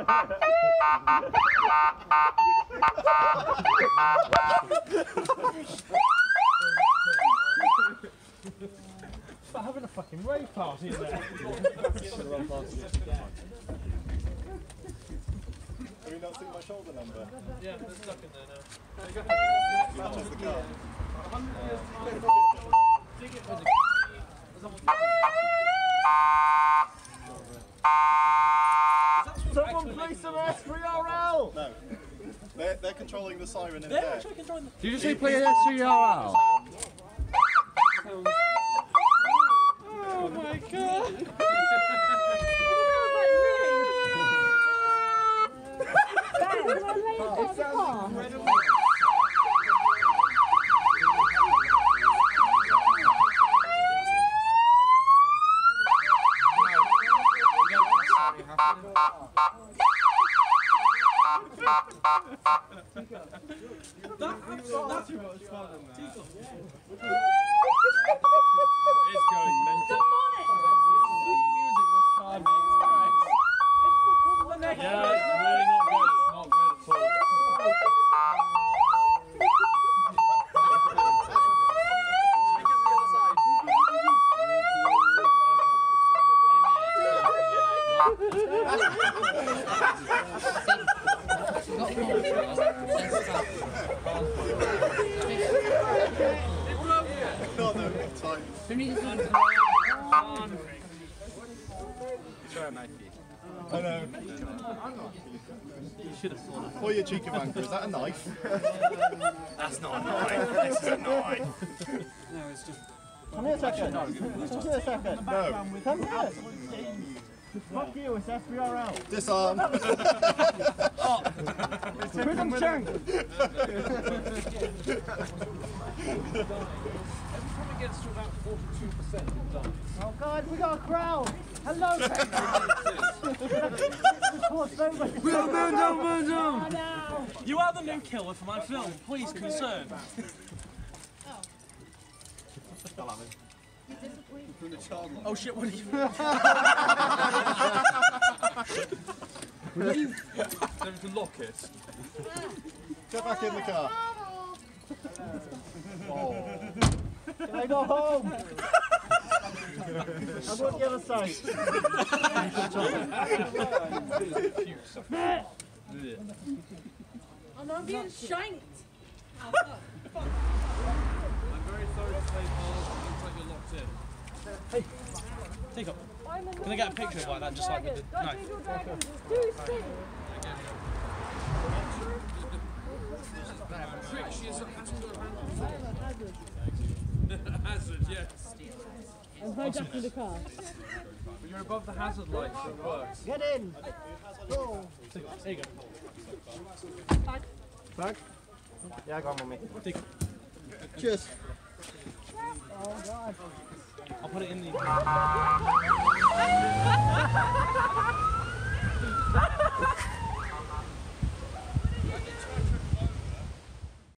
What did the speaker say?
It's like having a fucking rave party in there. Can we not see my shoulder number? Yeah, they're stuck in there now. Matches the car. Someone play some S3RL! No. They're controlling the siren in They're there. actually controlling the... Did you just say play S3RL? Oh my god! It sounds incredible. That's too much fun in there. It's going mental. sweet music this car makes, Christ. Yeah, it's really not good. It's not good at all. I know. You should have thought of Or your cheeky wanker, is that a knife? That's not a knife. This is a knife. No, it's just... Come here a second. Come here a second. No. Come here. Fuck you, it's S3RL. Disarm. Prism shank. Every time it gets to about 42%, it's done. Oh God, we got a crowd. Hello. You are the new killer for my film. Please concern. Oh shit! What are you? There to lock it. Get back in the car. Can I go home? I'm on the other side. Oh no, I'm being shanked. I'm very sorry to say, Parz. It looks like you're locked in. Hey, Teacup. Can I get a picture of like that, just like with the knife? Hazard, yes. I'm right up in the car. But you're above the hazard light, so it works. Get in. Go. There you go. Back. Yeah, go on, mummy. Teacup. Cheers. Oh God. I'll put it in the...